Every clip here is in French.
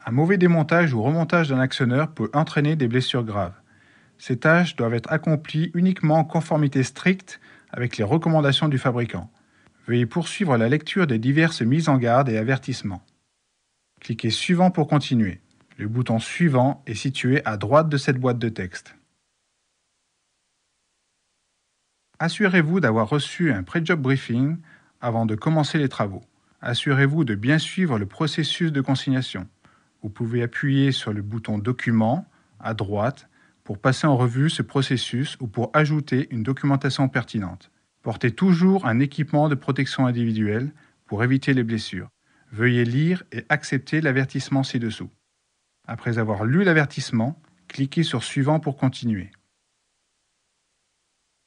Un mauvais démontage ou remontage d'un actionneur peut entraîner des blessures graves. Ces tâches doivent être accomplies uniquement en conformité stricte avec les recommandations du fabricant. Veuillez poursuivre la lecture des diverses mises en garde et avertissements. Cliquez Suivant pour continuer. Le bouton Suivant est situé à droite de cette boîte de texte. Assurez-vous d'avoir reçu un pré-job briefing avant de commencer les travaux. Assurez-vous de bien suivre le processus de consignation. Vous pouvez appuyer sur le bouton Document à droite pour passer en revue ce processus ou pour ajouter une documentation pertinente. Portez toujours un équipement de protection individuelle pour éviter les blessures. Veuillez lire et accepter l'avertissement ci-dessous. Après avoir lu l'avertissement, cliquez sur Suivant pour continuer.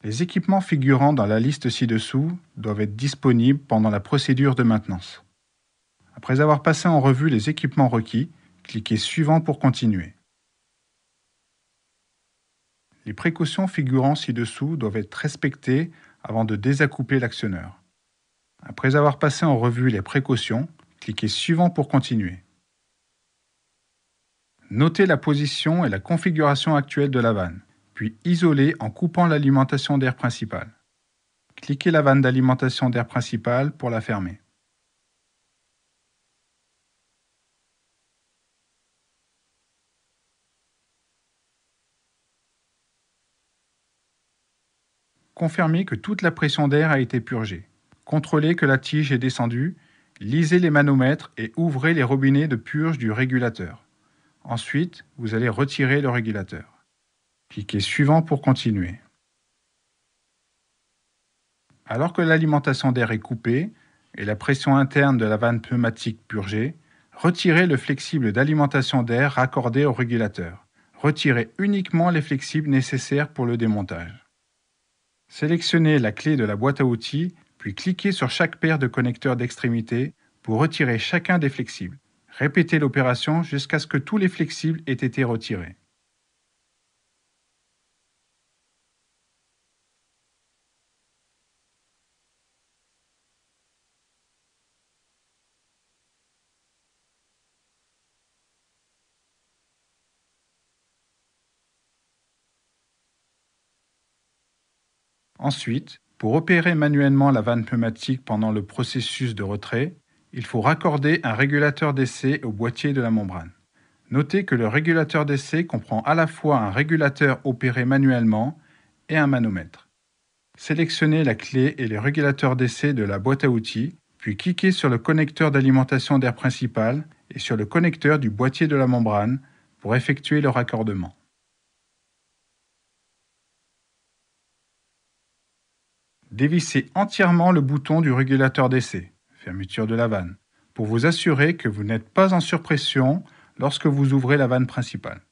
Les équipements figurant dans la liste ci-dessous doivent être disponibles pendant la procédure de maintenance. Après avoir passé en revue les équipements requis, cliquez Suivant pour continuer. Les précautions figurant ci-dessous doivent être respectées avant de désaccoupler l'actionneur. Après avoir passé en revue les précautions, cliquez Suivant pour continuer. Notez la position et la configuration actuelle de la vanne, puis isolez en coupant l'alimentation d'air principale. Cliquez la vanne d'alimentation d'air principale pour la fermer. Confirmez que toute la pression d'air a été purgée. Contrôlez que la tige est descendue, lisez les manomètres et ouvrez les robinets de purge du régulateur. Ensuite, vous allez retirer le régulateur. Cliquez Suivant pour continuer. Alors que l'alimentation d'air est coupée et la pression interne de la vanne pneumatique purgée, retirez le flexible d'alimentation d'air raccordé au régulateur. Retirez uniquement les flexibles nécessaires pour le démontage. Sélectionnez la clé de la boîte à outils, puis cliquez sur chaque paire de connecteurs d'extrémité pour retirer chacun des flexibles. Répétez l'opération jusqu'à ce que tous les flexibles aient été retirés. Ensuite, pour opérer manuellement la vanne pneumatique pendant le processus de retrait, il faut raccorder un régulateur d'essai au boîtier de la membrane. Notez que le régulateur d'essai comprend à la fois un régulateur opéré manuellement et un manomètre. Sélectionnez la clé et le régulateur d'essai de la boîte à outils, puis cliquez sur le connecteur d'alimentation d'air principal et sur le connecteur du boîtier de la membrane pour effectuer le raccordement. Dévissez entièrement le bouton du régulateur d'essai, fermeture de la vanne, pour vous assurer que vous n'êtes pas en surpression lorsque vous ouvrez la vanne principale.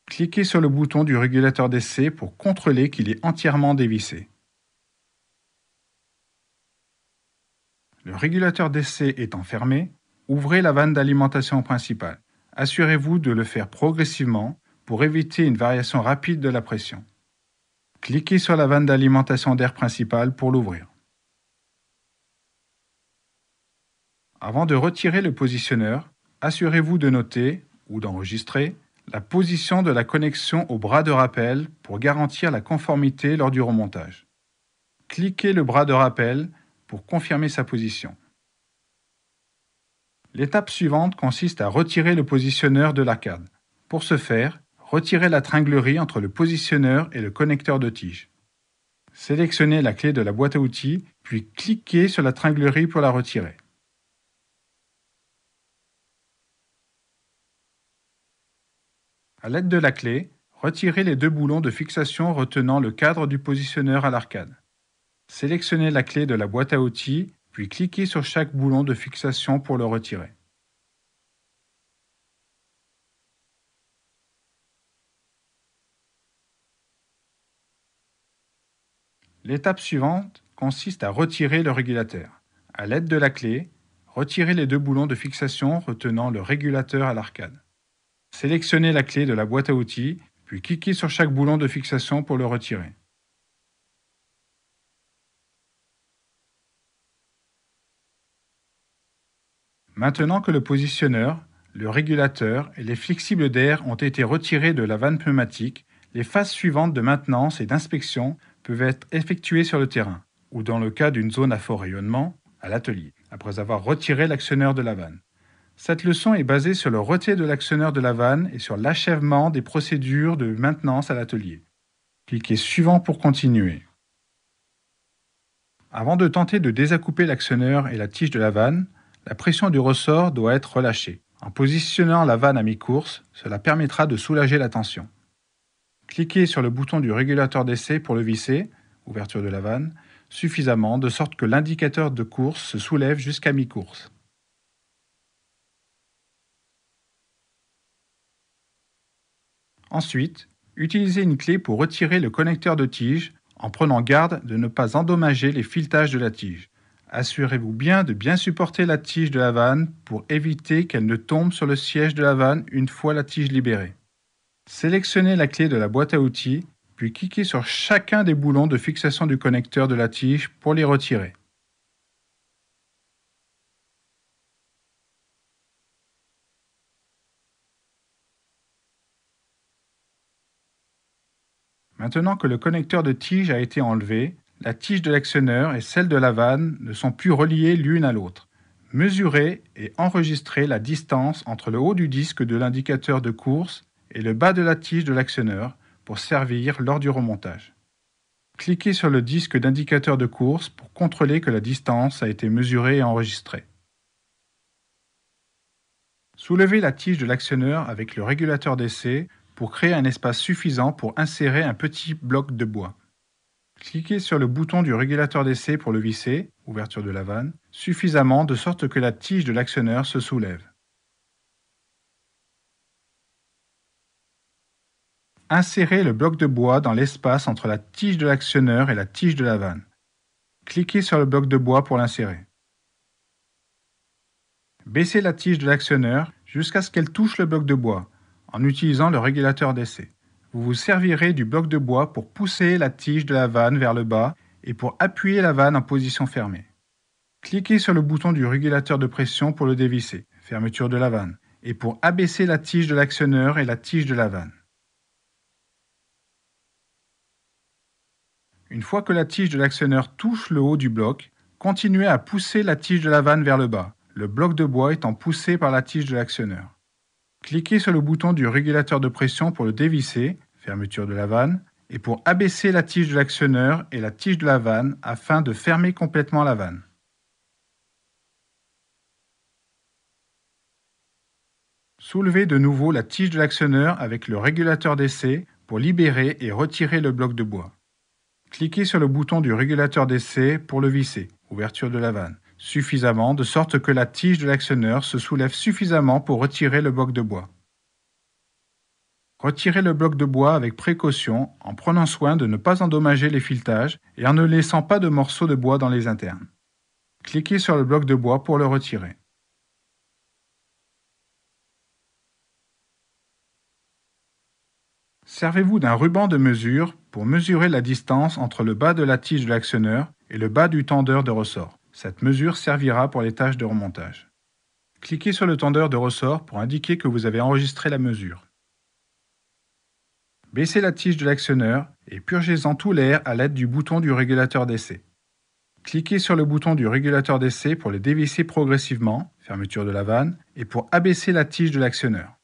Cliquez sur le bouton du régulateur d'essai pour contrôler qu'il est entièrement dévissé. Le régulateur d'essai étant fermé, ouvrez la vanne d'alimentation principale. Assurez-vous de le faire progressivement pour éviter une variation rapide de la pression. Cliquez sur la vanne d'alimentation d'air principale pour l'ouvrir. Avant de retirer le positionneur, assurez-vous de noter ou d'enregistrer la position de la connexion au bras de rappel pour garantir la conformité lors du remontage. Cliquez le bras de rappel pour confirmer sa position. L'étape suivante consiste à retirer le positionneur de l'arcade. Pour ce faire, retirez la tringlerie entre le positionneur et le connecteur de tige. Sélectionnez la clé de la boîte à outils, puis cliquez sur la tringlerie pour la retirer. À l'aide de la clé, retirez les deux boulons de fixation retenant le cadre du positionneur à l'arcade. Sélectionnez la clé de la boîte à outils, puis cliquez sur chaque boulon de fixation pour le retirer. L'étape suivante consiste à retirer le régulateur. À l'aide de la clé, retirez les deux boulons de fixation retenant le régulateur à l'arcade. Sélectionnez la clé de la boîte à outils, puis cliquez sur chaque boulon de fixation pour le retirer. Maintenant que le positionneur, le régulateur et les flexibles d'air ont été retirés de la vanne pneumatique, les phases suivantes de maintenance et d'inspection peuvent être effectuées sur le terrain, ou dans le cas d'une zone à fort rayonnement, à l'atelier, après avoir retiré l'actionneur de la vanne. Cette leçon est basée sur le retrait de l'actionneur de la vanne et sur l'achèvement des procédures de maintenance à l'atelier. Cliquez suivant pour continuer. Avant de tenter de désaccouper l'actionneur et la tige de la vanne, la pression du ressort doit être relâchée. En positionnant la vanne à mi-course, cela permettra de soulager la tension. Cliquez sur le bouton du régulateur d'essai pour le visser, ouverture de la vanne, suffisamment de sorte que l'indicateur de course se soulève jusqu'à mi-course. Ensuite, utilisez une clé pour retirer le connecteur de tige en prenant garde de ne pas endommager les filetages de la tige. Assurez-vous bien de bien supporter la tige de la vanne pour éviter qu'elle ne tombe sur le siège de la vanne une fois la tige libérée. Sélectionnez la clé de la boîte à outils, puis cliquez sur chacun des boulons de fixation du connecteur de la tige pour les retirer. Maintenant que le connecteur de tige a été enlevé, la tige de l'actionneur et celle de la vanne ne sont plus reliées l'une à l'autre. Mesurez et enregistrez la distance entre le haut du disque de l'indicateur de course et le bas de la tige de l'actionneur pour servir lors du remontage. Cliquez sur le disque d'indicateur de course pour contrôler que la distance a été mesurée et enregistrée. Soulevez la tige de l'actionneur avec le régulateur d'essai pour créer un espace suffisant pour insérer un petit bloc de bois. Cliquez sur le bouton du régulateur d'essai pour le visser, ouverture de la vanne, suffisamment de sorte que la tige de l'actionneur se soulève. Insérez le bloc de bois dans l'espace entre la tige de l'actionneur et la tige de la vanne. Cliquez sur le bloc de bois pour l'insérer. Baissez la tige de l'actionneur jusqu'à ce qu'elle touche le bloc de bois, en utilisant le régulateur d'essai. Vous vous servirez du bloc de bois pour pousser la tige de la vanne vers le bas et pour appuyer la vanne en position fermée. Cliquez sur le bouton du régulateur de pression pour le dévisser, fermeture de la vanne, et pour abaisser la tige de l'actionneur et la tige de la vanne. Une fois que la tige de l'actionneur touche le haut du bloc, continuez à pousser la tige de la vanne vers le bas, le bloc de bois étant poussé par la tige de l'actionneur. Cliquez sur le bouton du régulateur de pression pour le dévisser, fermeture de la vanne, et pour abaisser la tige de l'actionneur et la tige de la vanne afin de fermer complètement la vanne. Soulevez de nouveau la tige de l'actionneur avec le régulateur d'essai pour libérer et retirer le bloc de bois. Cliquez sur le bouton du régulateur d'essai pour le visser, ouverture de la vanne, suffisamment de sorte que la tige de l'actionneur se soulève suffisamment pour retirer le bloc de bois. Retirez le bloc de bois avec précaution en prenant soin de ne pas endommager les filetages et en ne laissant pas de morceaux de bois dans les internes. Cliquez sur le bloc de bois pour le retirer. Servez-vous d'un ruban de mesure pour mesurer la distance entre le bas de la tige de l'actionneur et le bas du tendeur de ressort. Cette mesure servira pour les tâches de remontage. Cliquez sur le tendeur de ressort pour indiquer que vous avez enregistré la mesure. Baissez la tige de l'actionneur et purgez-en tout l'air à l'aide du bouton du régulateur d'essai. Cliquez sur le bouton du régulateur d'essai pour le dévisser progressivement, fermeture de la vanne, et pour abaisser la tige de l'actionneur.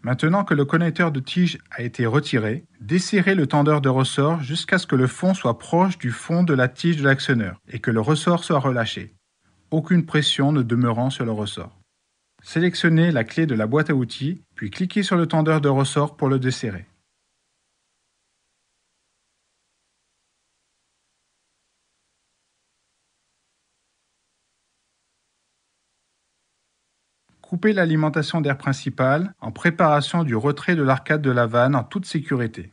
Maintenant que le connecteur de tige a été retiré, desserrez le tendeur de ressort jusqu'à ce que le fond soit proche du fond de la tige de l'actionneur et que le ressort soit relâché. Aucune pression ne demeurant sur le ressort. Sélectionnez la clé de la boîte à outils, puis cliquez sur le tendeur de ressort pour le desserrer. Coupez l'alimentation d'air principale en préparation du retrait de l'arcade de la vanne en toute sécurité.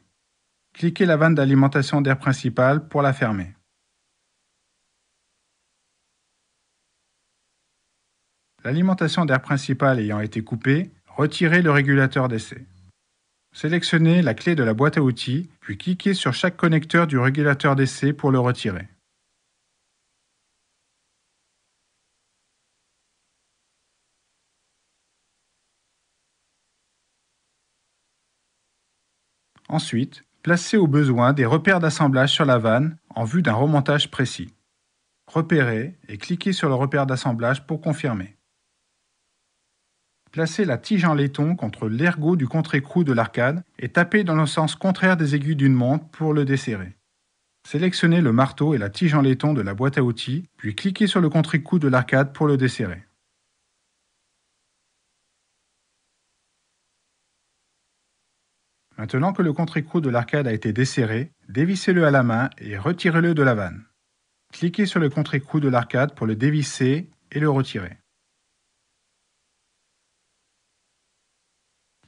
Cliquez la vanne d'alimentation d'air principale pour la fermer. L'alimentation d'air principale ayant été coupée, retirez le régulateur d'essai. Sélectionnez la clé de la boîte à outils, puis cliquez sur chaque connecteur du régulateur d'essai pour le retirer. Ensuite, placez au besoin des repères d'assemblage sur la vanne en vue d'un remontage précis. Repérez et cliquez sur le repère d'assemblage pour confirmer. Placez la tige en laiton contre l'ergot du contre-écrou de l'arcade et tapez dans le sens contraire des aiguilles d'une montre pour le desserrer. Sélectionnez le marteau et la tige en laiton de la boîte à outils, puis cliquez sur le contre-écrou de l'arcade pour le desserrer. Maintenant que le contre-écrou de l'arcade a été desserré, dévissez-le à la main et retirez-le de la vanne. Cliquez sur le contre-écrou de l'arcade pour le dévisser et le retirer.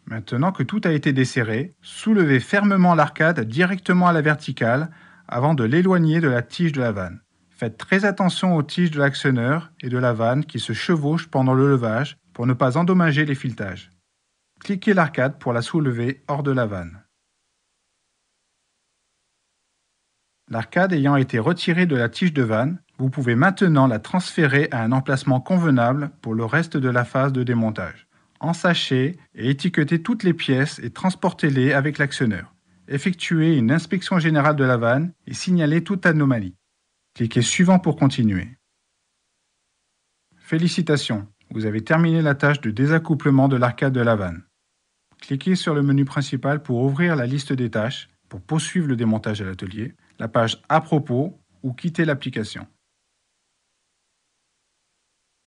Maintenant que tout a été desserré, soulevez fermement l'arcade directement à la verticale avant de l'éloigner de la tige de la vanne. Faites très attention aux tiges de l'actionneur et de la vanne qui se chevauchent pendant le levage pour ne pas endommager les filetages. Cliquez l'arcade pour la soulever hors de la vanne. L'arcade ayant été retirée de la tige de vanne, vous pouvez maintenant la transférer à un emplacement convenable pour le reste de la phase de démontage. Ensachez et étiquetez toutes les pièces et transportez-les avec l'actionneur. Effectuez une inspection générale de la vanne et signalez toute anomalie. Cliquez suivant pour continuer. Félicitations, vous avez terminé la tâche de désaccouplement de l'arcade de la vanne. Cliquez sur le menu principal pour ouvrir la liste des tâches, pour poursuivre le démontage à l'atelier, la page à propos ou quitter l'application.